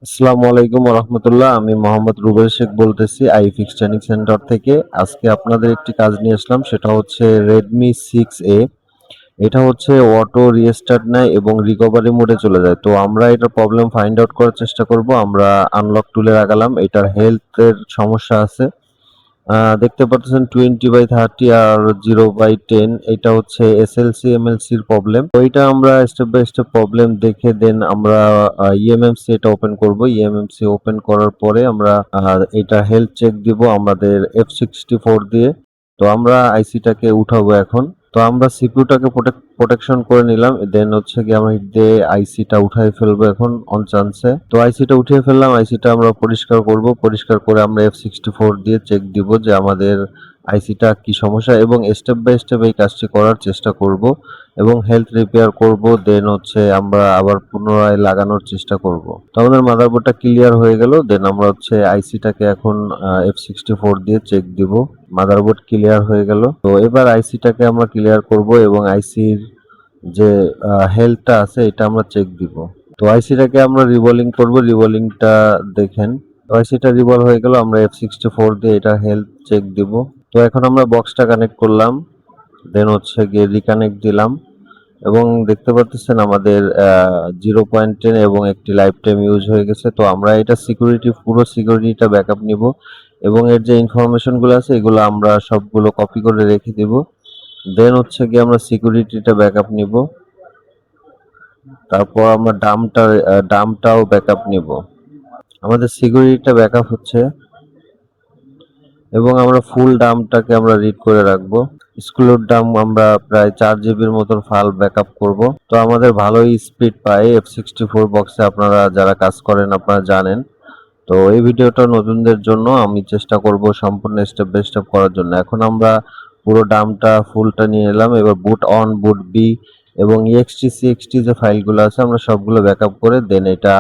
আসসালামু আলাইকুম রহমতুল্লাহ। আমি মোহাম্মদ রুবেল শেখ বলতেছি আইফিক্স ট্রেনিং সেন্টার থেকে। আজকে আপনাদের একটি কাজ নিয়ে আসলাম, সেটা হচ্ছে রেডমি 6A। এটা হচ্ছে অটো রিস্টার্ট নেয় এবং রিকভারি মোডে চলে যায়। তো আমরা এটার প্রবলেম ফাইন্ড আউট করার চেষ্টা করব। আমরা আনলক টুলে লাগালাম, এটার হেলথের সমস্যা আছে। দেখতে পাচ্ছেন 20/30 আর 0/10, এটা হচ্ছে এসএলসি এমএলসির প্রবলেম। তো এটা আমরা স্টেপ বাই স্টেপ প্রবলেম দেখে দেন আমরা ইএমএমসি এটা ওপেন করব। ইএমএমসি ওপেন করার পরে আমরা এটা হেলথ চেক দিব আমাদের F64 দিয়ে। তো আমরা আইসিটাকে উঠাবো এখন। তো আমরা সিপিইউটাকে প্রোটেকশন করে নিলাম, দেন হচ্ছে কি আমরা হিট দিয়ে আইসিটা উঠাই ফেলবো এখন অন চান্সে। তো আইসিটা উঠিয়ে ফেললাম, আইসিটা আমরা পরিষ্কার করব। পরিষ্কার করে আমরা F64 দিয়ে চেক দিব যে আমাদের আইসিটা কি সমস্যা, এবং স্টেপ বাই স্টেপ এই কাজটি করার চেষ্টা করব এবং হেলথ রিপেয়ার করব। দেন হচ্ছে আমরা আবার পুনরায় লাগানোর চেষ্টা করব। তো আমাদের মাদারবোর্ডটা ক্লিয়ার হয়ে গেল, দেন আমরা হচ্ছে আইসিটাকে এখন F64 দিয়ে চেক দিব। মাদারবোর্ড ক্লিয়ার হয়ে গেল। তো এবার আইসিটাকে আমরা ক্লিয়ার করব এবং আইসির যে হেলথটা আছে এটা আমরা চেক দিব। তো আইসিটাকে আমরা রিবলিং করব, রিবলিংটা দেখেন। তো আইসিটা রিবল হয়ে গেল, আমরা F64 দিয়ে এটা হেলথ চেক দিব। তো এখন আমরা বক্সটা কানেক্ট করলাম, দেন হচ্ছে গিয়ে রিকানেক্ট দিলাম এবং দেখতে পাচ্ছেন আমাদের 0.10 এবং একটি লাইফ টাইম ইউজ হয়ে গেছে। তো আমরা এটা সিকিউরিটি, পুরো সিকিউরিটিটা ব্যাকআপ নিব এবং এর যে ইনফরমেশনগুলো আছে এগুলো আমরা সবগুলো কপি করে রেখে দিব। দেন হচ্ছে গিয়ে আমরা সিকিউরিটিটা ব্যাকআপ নিব, তারপর আমরা ডামটাও ব্যাকআপ নিব। আমাদের সিকিউরিটিটা ব্যাকআপ হচ্ছে এবং আমরা ফুল ডামটাকে আমরা রিড করে রাখবো। স্কুলের ডাম আমরা প্রায় 4 জিবির মতন ফাইল ব্যাকআপ করব। তো আমাদের ভালোই স্পিড পায় F64 বক্সে, আপনারা যারা কাজ করেন আপনারা জানেন। তো এই ভিডিওটা নতুনদের জন্য, আমি চেষ্টা করব সম্পূর্ণ স্টেপ বাই স্টেপ করার জন্য। এখন আমরা পুরো ডামটা ফুলটা নিয়ে এলাম, এবার বুট অন, বুট বি এবং ext যে ফাইলগুলো আছে আমরা সবগুলো ব্যাকআপ করে দেন এটা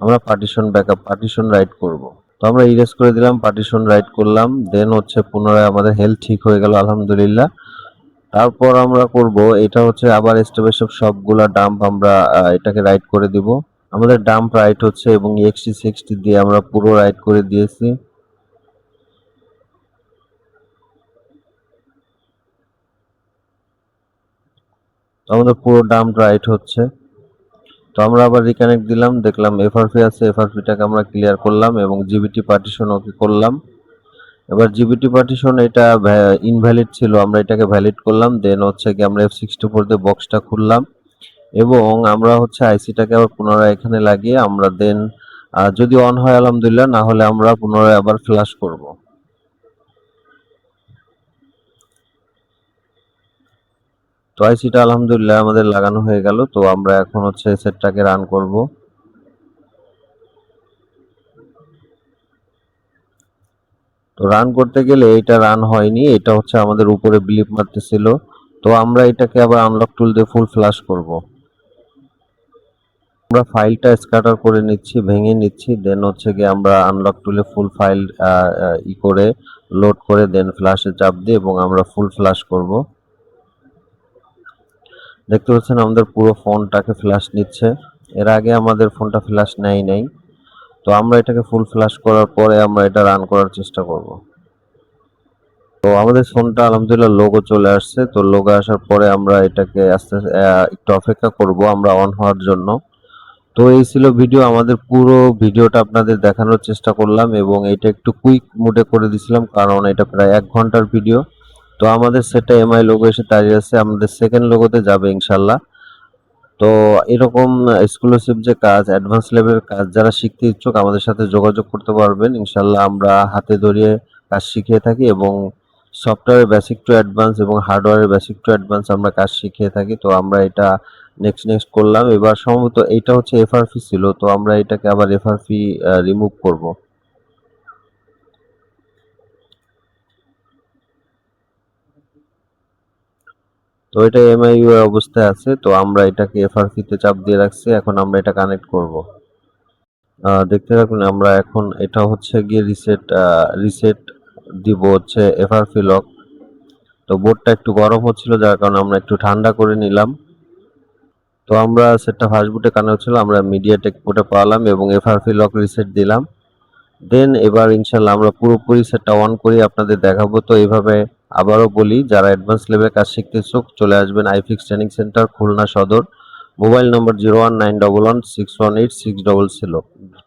আমরা পার্টিশন রাইট করব। তো আমরা ইরেজ করে দিলাম, পার্টিশন রাইট করলাম, দেন হচ্ছে পুনরায় আমাদের হেলথ ঠিক হয়ে গেল আলহামদুলিল্লাহ। তারপর আমরা করব এটা হচ্ছে আবার স্টেপ বাই স্টেপ সবগুলা ডাম্প আমরা এটাকে রাইট করে দিব। আমাদের ডাম্প রাইট হচ্ছে এবং ext দিয়ে আমরা পুরো রাইট করে দিয়েছি। তো আমাদের পুরো ডাম্প রাইট হচ্ছে। তো আমরা আবার রিকানেক্ট দিলাম, দেখলাম এফআরপি আছে, এফআরপিটাকে আমরা ক্লিয়ার করলাম এবং জিবিটি পার্টিশন ওকে করলাম। এবার জিবিটি পার্টিশন এটা ইনভ্যালিড ছিল, আমরা এটাকে ভ্যালিড করলাম। দেন হচ্ছে কি আমরা F64 দিয়ে বক্সটা খুললাম এবং আমরা হচ্ছে আইসিটাকে আবার পুনরায় এখানে লাগিয়ে আমরা দেন যদি অন হয় আলহামদুলিল্লাহ, না হলে আমরা পুনরায় আবার ফ্ল্যাশ করব। তো আইসিটা আলহামদুলিল্লাহ আমাদের লাগানো হয়ে গেল। তো আমরা এখন হচ্ছে সেটটাকে রান করব। তো রান করতে গেলে এটা রান হয়নি, এটা হচ্ছে আমাদের উপরে ব্লিপ মারতেছিল। তো আমরা এটাকে আবার আনলক টুল দিয়ে ফুল ফ্ল্যাশ করব। আমরা ফাইলটা স্ক্যাটার করে নিচ্ছি, ভেঙে নিচ্ছি, দেন হচ্ছে গিয়ে আমরা আনলক টুলে ফুল ফাইল করে লোড করে দেন ফ্ল্যাশে চাপ দিয়ে এবং আমরা ফুল ফ্ল্যাশ করব। দেখতে পাচ্ছেন আমাদের পুরো ফোনটাকে ফ্ল্যাশ নিচ্ছে, এর আগে আমাদের ফোনটা ফ্ল্যাশ নেয় নাই। তো আমরা এটাকে ফুল ফ্ল্যাশ করার পরে আমরা এটা রান করার চেষ্টা করব। তো আমাদের ফোনটা আলহামদুলিল্লাহ লোগো চলে আসছে। তো লোগো আসার পরে আমরা এটাকে আস্তে একটু অপেক্ষা করব আমরা অন হওয়ার জন্য। তো এই ছিল ভিডিও, আমাদের পুরো ভিডিওটা আপনাদের দেখানোর চেষ্টা করলাম এবং এটা একটু কুইক মোডে করে দিছিলাম কারণ এটা প্রায় 1 ঘন্টার ভিডিও। তো আমাদের সেটা এমআই লোগো এসে দাঁড়িয়ে আছে, আমাদের সেকেন্ড লোগোতে যাবে ইনশাল্লাহ। তো এরকম এক্সক্লুসিভ যে কাজ, অ্যাডভান্স লেভেলের কাজ যারা শিখতে ইচ্ছুক আমাদের সাথে যোগাযোগ করতে পারবেন ইনশাল্লাহ। আমরা হাতে ধরিয়ে কাজ শিখিয়ে থাকি এবং সফটওয়্যারের বেসিক টু অ্যাডভান্স এবং হার্ডওয়্যারের বেসিক টু অ্যাডভান্স আমরা কাজ শিখিয়ে থাকি। তো আমরা এটা নেক্সট করলাম। এবার সম্ভবত এটা হচ্ছে এফআরপি ছিল, তো আমরা এটাকে আবার এফআরপি রিমুভ করব। তো এটা এমআইইউ এর অবস্থায় আছে, তো আমরা এটাকে এফআরপি তে চাপ দিয়ে রাখছি, এখন আমরা এটা কানেক্ট করব। দেখতে থাকুন, আমরা এখন এটা হচ্ছে গিয়ে রিসেট দিব হচ্ছে এফআরপি লক। তো বোর্ডটা একটু গরম হচ্ছিল যার কারণে আমরা একটু ঠান্ডা করে নিলাম। তো আমরা সেটটা ফার্স্ট বুটে কানেক্ট ছিল, আমরা মিডিয়াটেক বুটে পালাম এবং এফআরপি লক রিসেট দিলাম। দেন এবার ইনশাল্লাহ আমরা পুরোপুরি সেটটা অন করি আপনাদের দেখাবো। তো এইভাবে আবারও বলি, যারা অ্যাডভান্স লেভেলের কাজ শিখতে ইচ্ছুক চলে আসবেন আইফিক্স ট্রেনিং সেন্টার, খুলনা সদর। মোবাইল নম্বর 0191161860